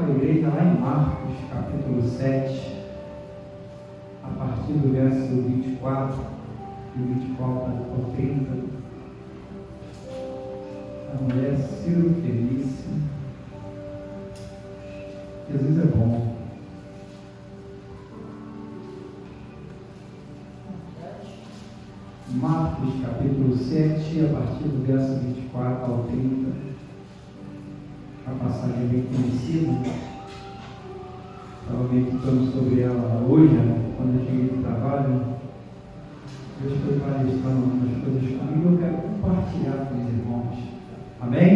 com a igreja lá em Marcos, capítulo 7, a partir do verso 24, e 24 por 30. A mulher Ciro Felice. Jesus é bom. Marcos, capítulo 7, a partir do verso 24 ao 30. A passagem é bem conhecida. Estava meditando sobre ela hoje, quando eu cheguei do trabalho. Deus foi palestrando algumas coisas comigo e eu quero compartilhar com os irmãos. Amém?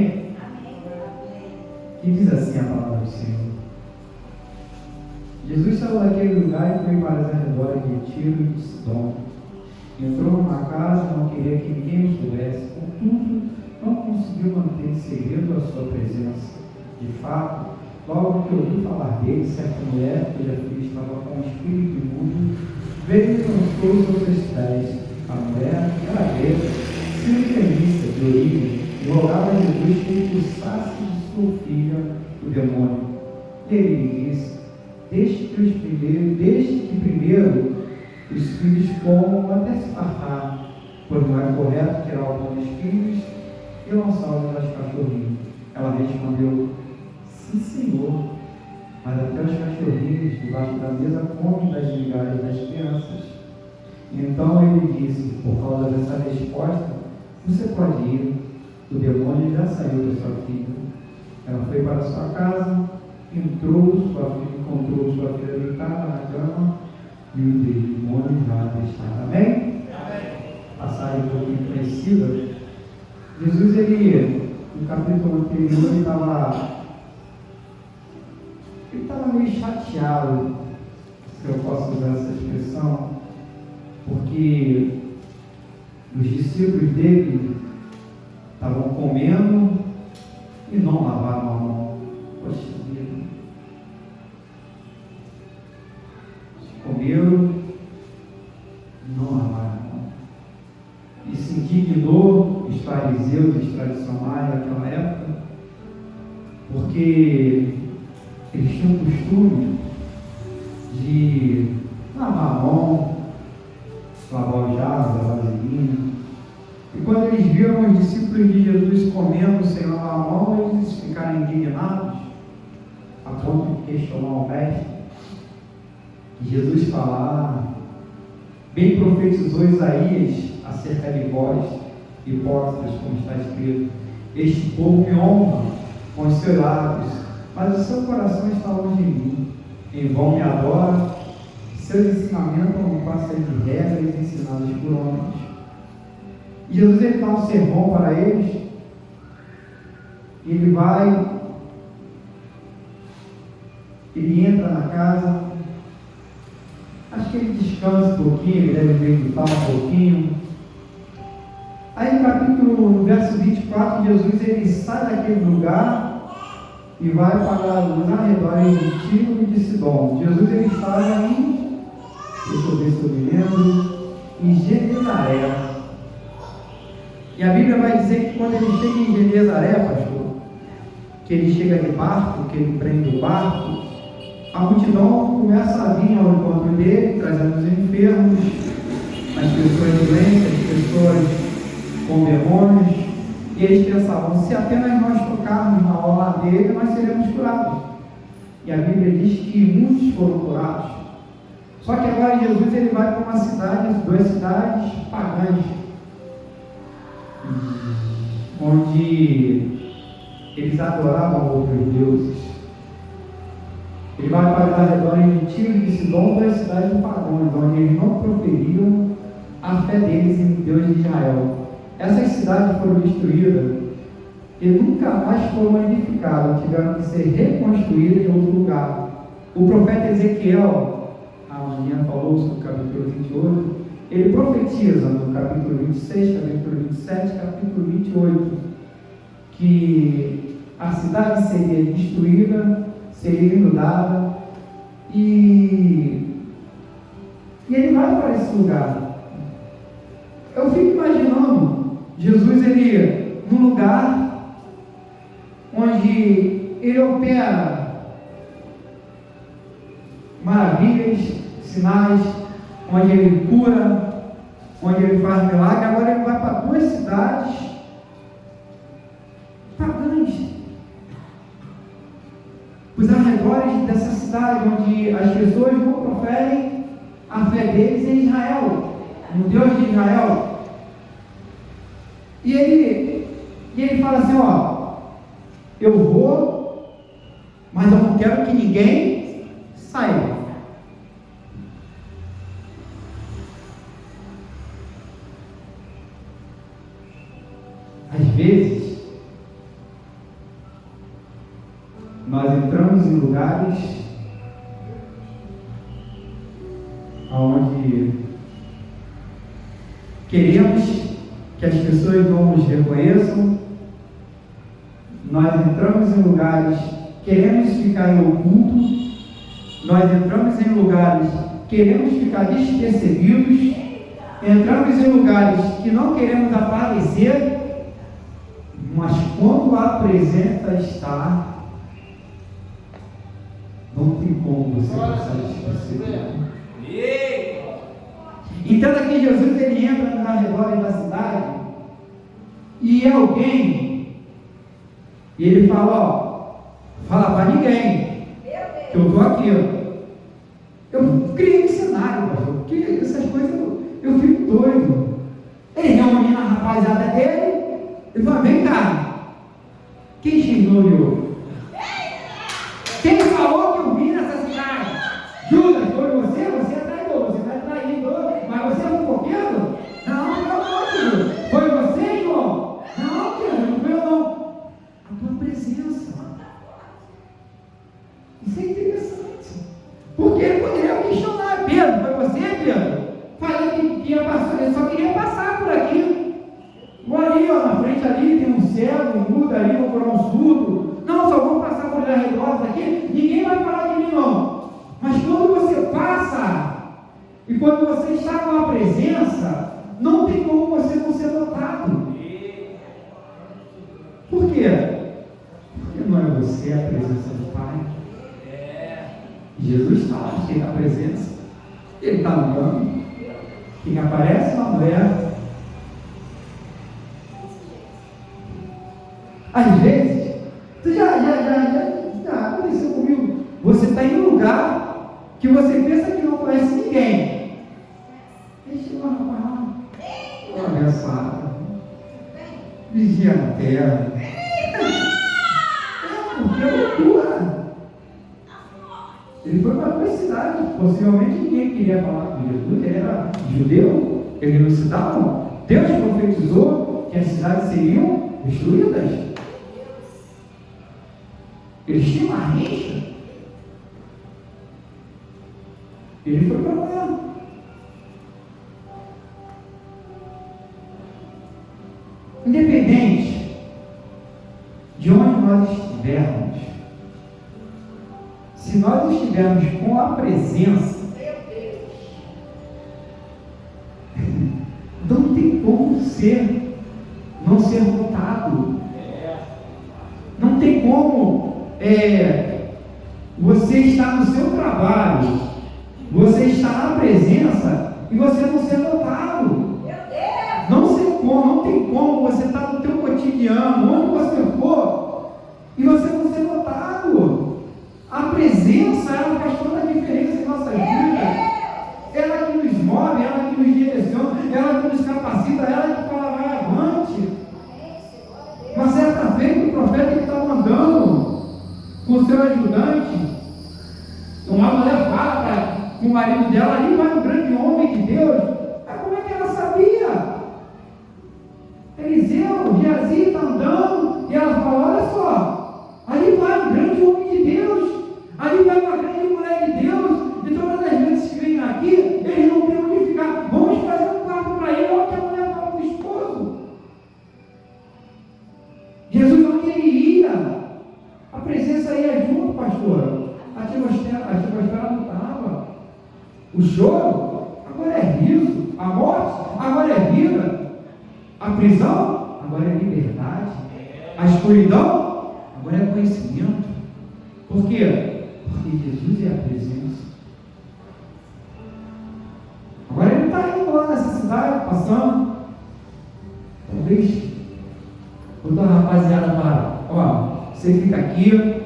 Que diz assim a palavra do Senhor. Jesus saiu daquele lugar e foi para os arredores de Tiro e de Sidom. Entrou numa casa e não queria que ninguém o soubesse, contudo, não conseguiu manter em segredo a sua presença. De fato, logo que ouviu falar dele, certa mulher, cuja filha estava com um espírito imundo, veio e lançou sobre os seus pés. A mulher era grega, cirurgianista de origem, e rogava a Jesus que expulsasse de sua filha o demônio. Ele lhe disse: deixe que primeiro os filhos comam até se fartar, pois não é correto tirar o pão dos filhos e lançá-los aos cachorrinhos. Ela respondeu: sim, Senhor, mas até os cachorrinhos debaixo da mesa comem das migalhas das crianças. Então ele disse: por causa dessa resposta, você pode ir, o demônio já saiu da sua filha. Ela foi para sua casa, encontrou sua filha deitada na cama e o demônio já deixava. Amém? Passagem um pouquinho conhecida. Jesus, no capítulo anterior, ele estava meio chateado, se eu posso usar essa expressão, porque os discípulos dele estavam comendo e não lavaram a mão. Poxa vida. Comeram e não lavaram a mão. E se indignou os fariseus, os tradicionais daquela época, porque eles tinham o costume de lavar a mão, lavar os jarros, a vasilhinha. E quando eles viram os discípulos de Jesus comendo sem lavar a mão, eles ficaram indignados, a ponto de questionar o mestre. E Jesus falar, bem profetizou Isaías acerca de vós, hipócritas, como está escrito: este povo me honra com os seus lábios, mas o seu coração está longe de mim. Em vão me adora, seus ensinamentos não passam de regras ensinadas por homens. E Jesus dá um sermão para eles, e ele entra na casa, acho que ele descansa um pouquinho, ele deve meditar um pouquinho. Aí no verso 24, Jesus ele sai daquele lugar e vai para os arredores de Tiro e de Sidom. Jesus ele estava deixa eu ver se eu me lembro, em Genezaré. E a Bíblia vai dizer que quando ele chega em Genezaré, pastor, que ele chega de barco, que ele prende o barco, a multidão começa a vir ao encontro dele, trazendo os enfermos, as pessoas doentes, as pessoas com demônios, e eles pensavam: se apenas nós tocarmos na orla dele, nós seremos curados. E a Bíblia diz que muitos foram curados. Só que agora Jesus ele vai para uma cidade, duas cidades pagãs, onde eles adoravam outros deuses. Ele vai para os arredores de Tiro e de Sidom, duas cidades pagãs, onde eles não proferiam a fé deles em Deus de Israel. Essas cidades foram destruídas e nunca mais foram edificadas, tiveram que ser reconstruídas em outro lugar. O profeta Ezequiel, a Aninha falou sobre o capítulo 28, ele profetiza no capítulo 26, capítulo 27, capítulo 28, que a cidade seria destruída, seria inundada, e ele vai para esse lugar. Eu fico imaginando Jesus num lugar onde ele opera maravilhas, sinais, onde ele cura, onde ele faz milagre. Agora ele vai para 2 cidades pagãs, os arredores dessa cidade, onde as pessoas não proferem a fé deles em Israel, no Deus de Israel. E ele fala assim, ó, eu vou, mas eu não quero que ninguém saiba. Às vezes, nós entramos em lugares onde queremos que as pessoas não nos reconheçam. Nós entramos em lugares, queremos ficar em oculto. Nós entramos em lugares, queremos ficar despercebidos. Entramos em lugares que não queremos aparecer. Mas quando a presença está, não tem como você passar despercebido. Então aqui Jesus ele entra nos arredores da cidade e alguém, e ele fala, ó, fala para ninguém que eu estou aqui. Eu criei um cenário, pastor, porque essas coisas eu fico doido. Ele reúne a rapaziada dele. Ele fala, vem cá, quem xingou eu? Quem falou que eu vim nessa cidade? Judas, foi você? Você é traidor, você está traindo, mas você é um fofoqueiro? Não, pelo amor de Deus. Foi você, João? Não, Pedro, não foi eu não. A tua presença. Isso é interessante. Porque ele poderia questionar, Pedro, foi você, Pedro? Falei que ia passar, ele só queria passar por aqui. Ali, ó, na frente ali tem um cego, um mudo ali, vou por um surdo. Não, só vou passar por arredores aqui, ninguém vai falar de mim não. Mas quando você passa, e quando você está com a presença, não tem como você não ser notado. Por quê? Porque não é você a presença do Pai. Jesus está lá, cheio da presença. Ele está andando. Quem aparece é uma mulher. Às vezes, já aconteceu comigo. Você está em um lugar que você pensa que não conhece ninguém. Deixa eu falar. Abençoada. Vigia na terra. Porque é loucura. Ele foi para a cidade. Possivelmente ninguém queria falar com Jesus. Ele era judeu. Ele não se dava. Deus profetizou que as cidades seriam destruídas. Eles tinham uma rixa. Ele foi para lá. Independente de onde nós estivermos, se nós estivermos com a presença, não tem como não ser notado. Não tem como você estar no seu trabalho, você está na presença e você não ser notado. Não tem como você estar no teu cotidiano, onde você for, e você não ser notado. A presença, ela faz toda a diferença em nossa vida. Ela que nos move, ela que nos direciona, ela que nos capacita, ela que fala, vai avante. Uma certa vez o profeta estava andando com o seu ajudante, uma mulher fala com o marido dela, ali vai um grande homem de Deus. Mas como é que ela sabia? Eliseu, Geazi está andando, e ela fala, olha só, ali vai um grande homem de Deus, ali vai uma grande mulher de Deus, e todas as vezes que vêm aqui, eles não têm onde ficar, vamos fazer um quarto para ele, olha o que a mulher fala para o esposo. Jesus, onde ele ia, a presença ia junto, pastor. A atmosfera não estava. O choro, agora é riso. A morte, agora é vida. A prisão, agora é liberdade. A escuridão, agora é conhecimento. Por quê? Porque Jesus é a presença. cidade, passando. Talvez botou a rapaziada para, ó, você fica aqui,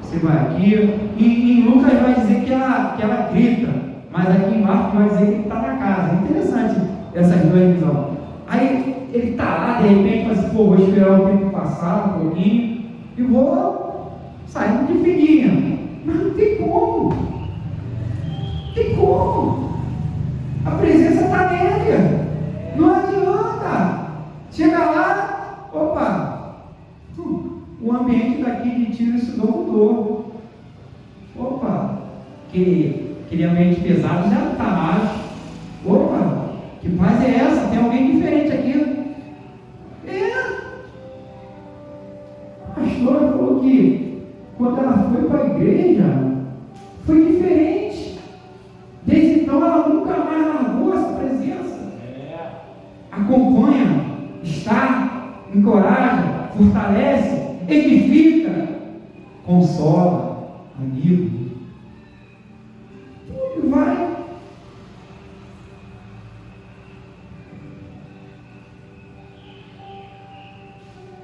você vai aqui. Em Lucas vai dizer que ela grita, mas aqui em Marcos vai dizer que ele está na casa. É interessante essas duas visões. Aí ele está lá, de repente, fala assim, pô, vou esperar o tempo passar um pouquinho e vou sair de fininha. Mas não tem como. Não tem como. A presença está nele. Não adianta. Chega lá, opa, o ambiente daqui de Tiro e Sidom mudou. Opa, aquele ambiente pesado já não está mais. Opa, que paz é essa? Tem alguém diferente aqui? A pastora falou que quando ela foi para a igreja, foi diferente. Desde então ela nunca mais largou essa presença. Acompanha, está, encoraja, fortalece, edifica, consola, amigo. Tudo vai.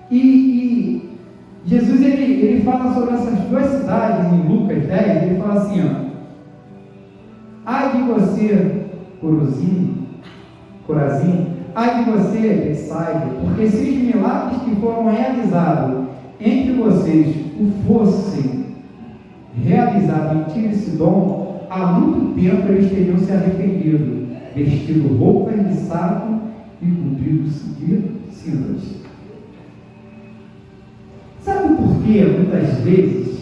E Jesus ele fala sobre essas duas cidades em Lucas 10, ele fala assim, ó, ai de você, Corazim, ai de você, Betsaida, porque se os milagres que foram realizados entre vocês o fossem realizados em Tiro e Sidom, há muito tempo eles teriam se arrependido, vestido roupas de saco e cobridos de cinzas. Sabe por que muitas vezes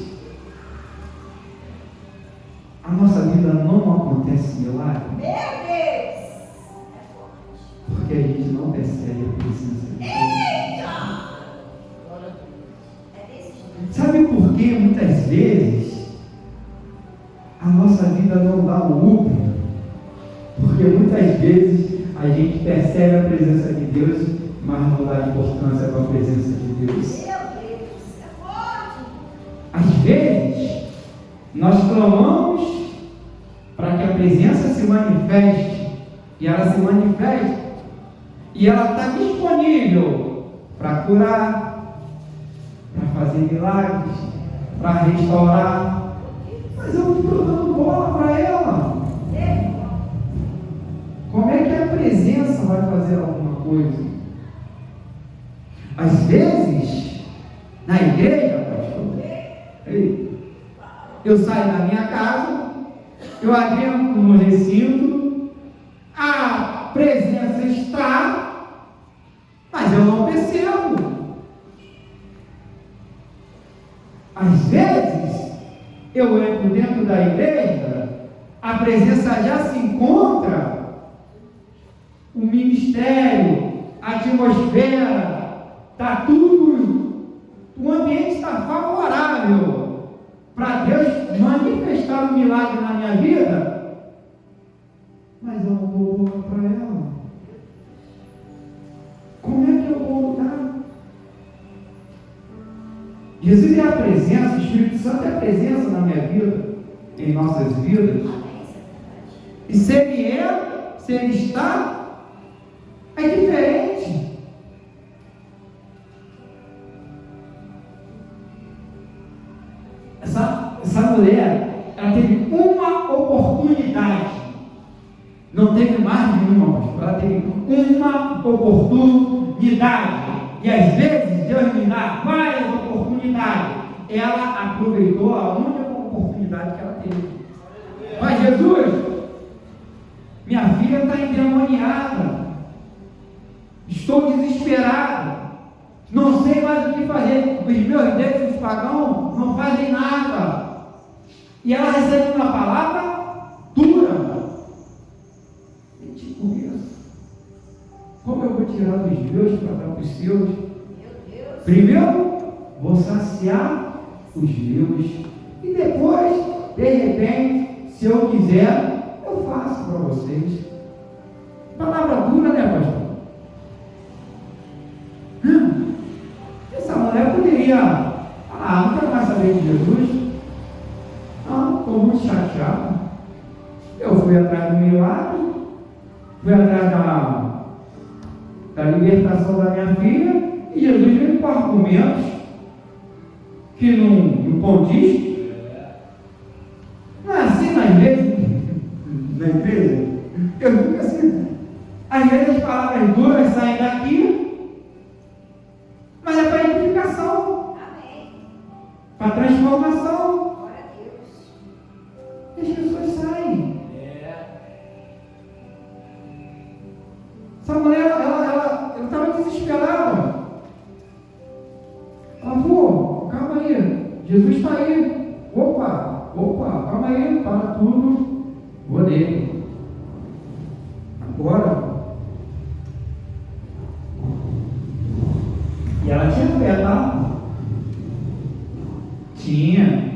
a nossa vida não acontece milagre? Meu Deus! Porque a gente não percebe a presença de Deus. Sabe por que muitas vezes a nossa vida não dá um up? Porque muitas vezes a gente percebe a presença de Deus, mas não dá importância para a presença de Deus. Às vezes, nós clamamos para que a presença se manifeste, e ela se manifesta, e ela está disponível para curar, para fazer milagres, para restaurar, mas eu não estou dando bola para ela. Como é que a presença vai fazer alguma coisa? Às vezes, na igreja, eu saio da minha casa, eu adentro no recinto, a presença está, mas eu não percebo. Às vezes, eu entro dentro da igreja, a presença já se encontra, o ministério, a atmosfera, está tudo, o ambiente está favorável para Deus manifestar um milagre na minha vida, mas eu não vou voltar para ela. Como é que eu vou voltar? Jesus é a presença, o Espírito Santo é a presença na minha vida, em nossas vidas. E se Ele é, se Ele está, é diferente. Essa mulher, ela teve uma oportunidade, não teve mais de uma, ela teve uma oportunidade, e às vezes Deus me dá várias oportunidades. Ela aproveitou a única oportunidade que ela teve. Mas Jesus, minha filha está endemoniada, estou desesperado, não sei mais o que fazer, os meus deuses pagãos não fazem nada. E ela recebe uma palavra dura. E tipo isso, como eu vou tirar dos meus para dar para os seus? Primeiro, vou saciar os meus, e depois, de repente, se eu quiser, eu faço para vocês. Palavra dura, né, pastor? Essa mulher poderia falar, não quero mais saber de Jesus. Não, estou muito chateado. Eu fui atrás do milagre, fui atrás da libertação da minha filha, e Jesus veio com argumentos que não condiz. Não é assim às vezes na igreja? Eu fico assim, às vezes as palavras duras saem daqui, mas é para edificação, para transformação. E as pessoas saem. Essa mulher, ela estava desesperada. Ela falou, calma aí, Jesus está aí. Opa, calma aí, para tudo, vou nele. Agora. E ela tinha fé, tá? Tinha.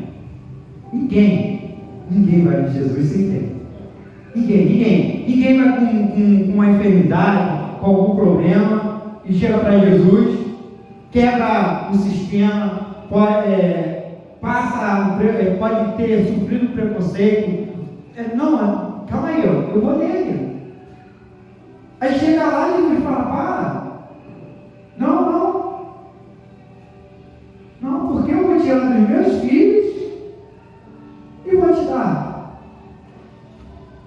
Ninguém vai de Jesus sem fé. Ninguém vai com uma enfermidade, com algum problema, e chega para Jesus, quebra o sistema, pode ter sofrido preconceito. Não, calma aí, eu vou nele. Aí chega lá e Jesus fala, para. Não, porque eu vou tirar dos meus filhos e vou te dar.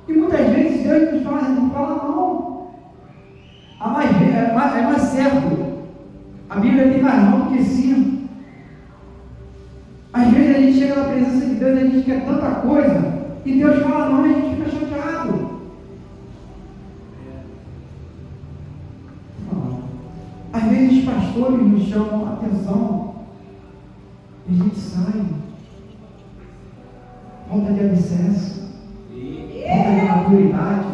E muitas vezes Deus nos fala, não fala não. É mais certo. A Bíblia tem mais não do que sim. Às vezes a gente chega na presença de Deus e a gente quer tanta coisa, e Deus fala não e a gente fica chateado. Às vezes os pastores nos chamam a atenção e a gente sai. Falta de alicerce, falta de maturidade,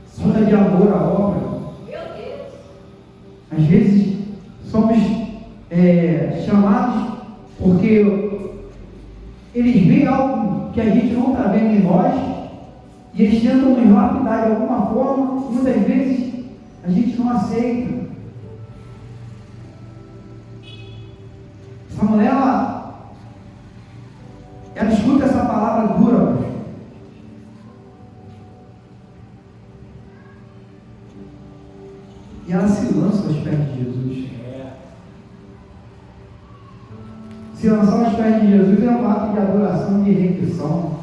falta de amor à obra. Às vezes somos chamados porque eles veem algo que a gente não está vendo em nós e eles tentam nos lapidar de alguma forma. Muitas vezes a gente não aceita. Essa mulher, ela escuta essa palavra dura, e ela se lança aos pés de Jesus. Se lançar aos pés de Jesus é um ato de adoração, de rendição.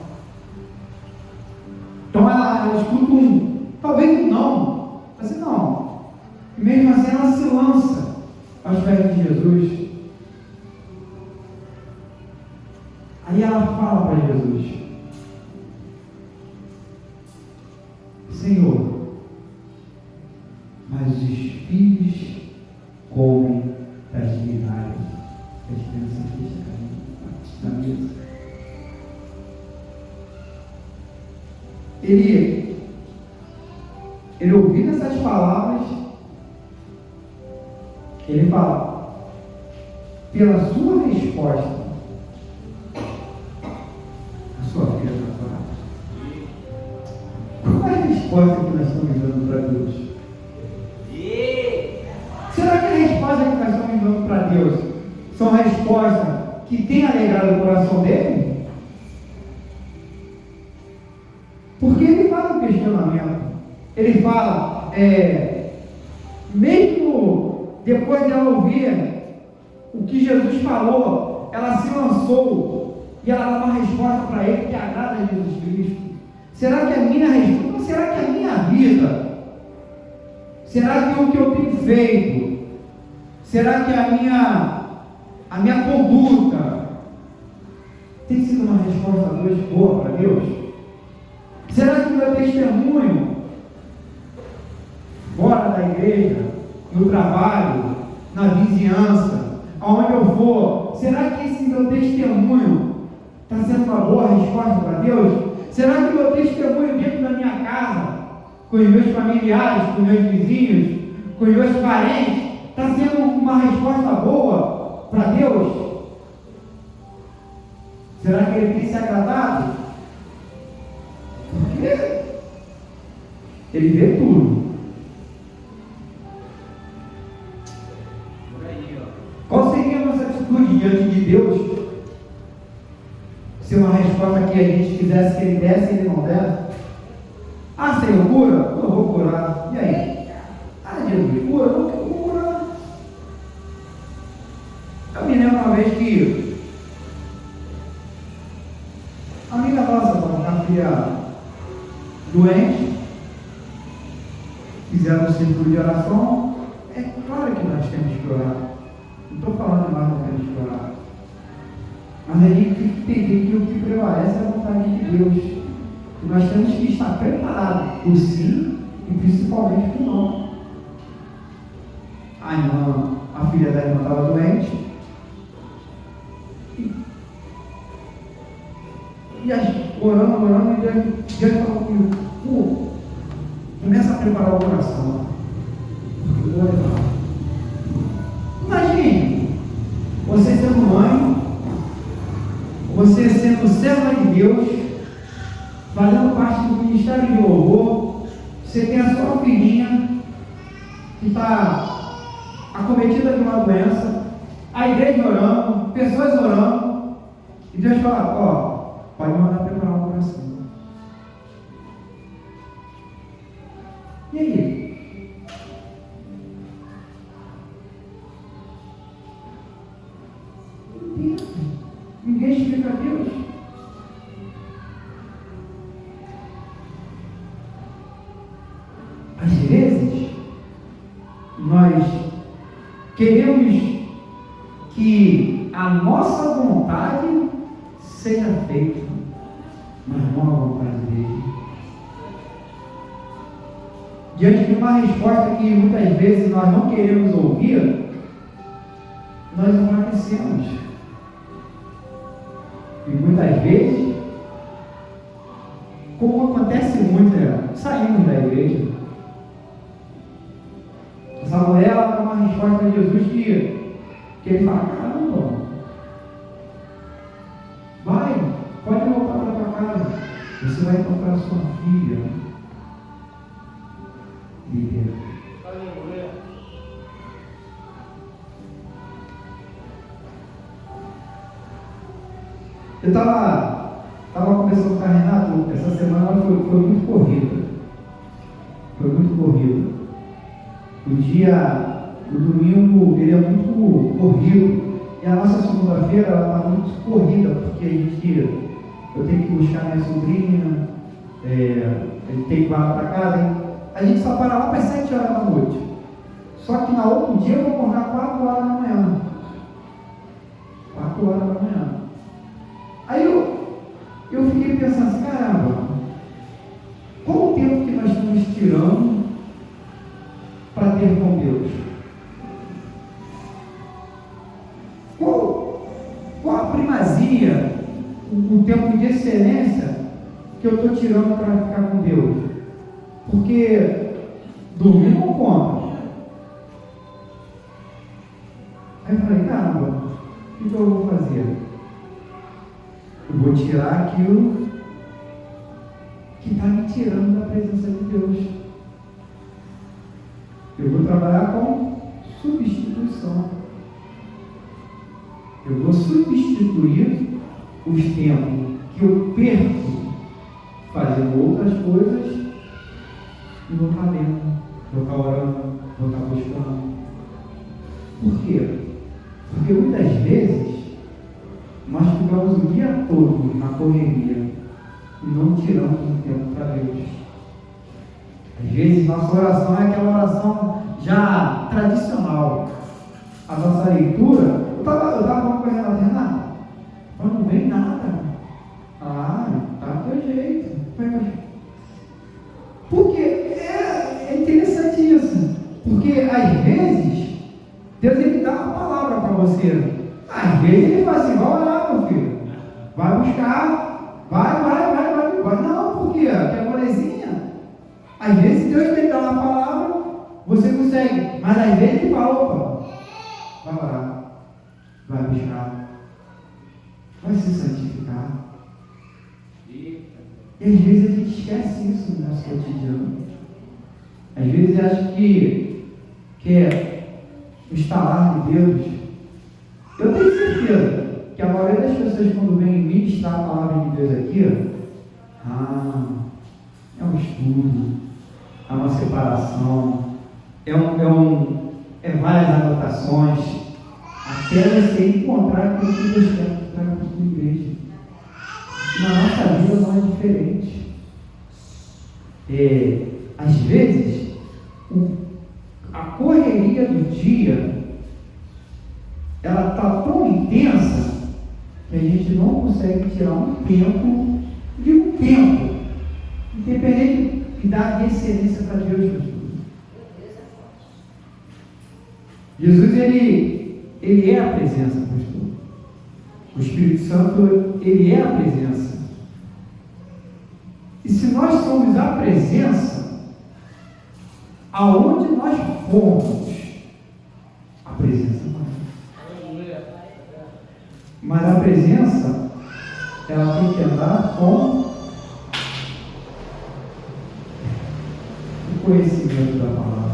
Então ela escuta talvez um não, mas não. E mesmo assim ela se lança aos pés de Jesus. Aí ela fala para Jesus: Senhor, mas os filhos comem das migalhas que as crianças deixam na mesa. Ele ouvindo essas palavras, ele fala: pela sua resposta, a sua filha está curada. Qual é a resposta que nós estamos dando para Deus? Será que a resposta que nós estamos dando para Deus são respostas que têm alegrado o coração dele? Porque ele faz um questionamento. Ele fala, mesmo depois de ela ouvir o que Jesus falou, ela se lançou e ela dá uma resposta para ele que agrada a Jesus Cristo. Será que a minha resposta, ou será que a minha vida, será que o que eu tenho feito, será que a minha conduta tem sido uma resposta boa para Deus? Será que o meu testemunho fora da igreja, no trabalho, na vizinhança, aonde eu for, será que esse meu testemunho está sendo uma boa resposta para Deus? Será que o meu testemunho dentro da minha casa, com os meus familiares, com os meus vizinhos, com os meus parentes, está sendo uma resposta boa para Deus? Será que Ele tem se agradado? Porque Ele vê tudo. Qual seria a nossa atitude diante de Deus? Se uma resposta que a gente quisesse que Ele desse e Ele não desse? Ah, Senhor, cura? Eu vou curar. E aí? de Jesus, cura. Eu me lembro uma vez que a amiga nossa estava com a filha doente, fizeram um círculo de oração. É claro que nós temos que orar. Não estou falando mais que temos que orar. Mas a gente tem que entender que o que prevalece é a vontade de Deus. E nós temos que estar preparados por sim e principalmente por não. A filha da irmã estava doente. E a gente orando, e Deus falou comigo: pô, começa a preparar o coração. Porque eu vou levar. Imagine você sendo mãe, você sendo serva de Deus, fazendo parte do ministério de louvor. Você tem a sua filhinha que está acometida de uma doença, a igreja orando, pessoas orando, e Deus fala: ó, pode mandar preparar o coração. E aí? Ninguém explica a Deus. Às vezes, nós queremos que a nossa vontade seja feita, mas não a vontade dele. Diante de uma resposta que muitas vezes nós não queremos ouvir, nós enfraquecemos. E muitas vezes, como acontece muito, saímos da igreja. Essa mulher, ela dá uma resposta a Jesus que ele fala: caramba, vai, pode voltar para tua casa, você vai encontrar a sua filha liberta. Eu estava conversando com a Renata, essa semana foi muito corrida. Foi muito corrida. O domingo, ele é muito corrido. E a nossa segunda-feira, ela está muito corrida, porque eu tenho que buscar minha sobrinha, ele tem que ir lá para casa. A gente só para lá para as 7 horas da noite. Só que na outro dia eu vou acordar 4 horas da manhã. 4 horas da manhã. Aí eu fiquei pensando assim: caramba, qual o tempo que nós estamos tirando para ter com Deus? Qual a primazia, o tempo de excelência que eu estou tirando para ficar com Deus? Porque dormir não conta. Aí eu falei: caramba, o que eu vou fazer? Eu vou tirar aquilo que está me tirando da presença de Deus. Eu vou trabalhar com substituição. Eu vou substituir os tempos que eu perco fazendo outras coisas e vou estar lendo, vou estar orando, vou estar buscando. Por quê? Porque muitas vezes nós ficamos o dia todo na correria e não tiramos um tempo para Deus. Às vezes nossa oração é aquela oração já tradicional. A nossa leitura, eu estava falando com a Renata, mas não vem nada. Tá do teu jeito. Porque é interessante isso. Porque às vezes Deus ele dá uma palavra para você. Às vezes ele fala assim: vai orar, meu filho, vai buscar, vai. Não, por quê? Quer molezinha? Às vezes Deus te dá uma palavra, você consegue, mas às vezes ele fala: opa, vai orar, vai buscar, vai se santificar. E às vezes a gente esquece isso no nosso cotidiano. Às vezes acha que é o estalar de Deus. Eu tenho certeza que a maioria das pessoas, quando vem ministrar a palavra de Deus aqui, é um estudo, é uma separação, é várias anotações, até você encontrar aquilo que Deus quer para a sua igreja. Na nossa vida não é diferente. Às vezes, a correria do dia, ela está tão intensa que a gente não consegue tirar um tempo, independente que dá excelência para Deus, Jesus. Jesus, ele é a presença, pastor. O Espírito Santo, ele é a presença. E se nós somos a presença, aonde nós formos, a presença vai. Mas a presença, ela tem que andar com o conhecimento da palavra.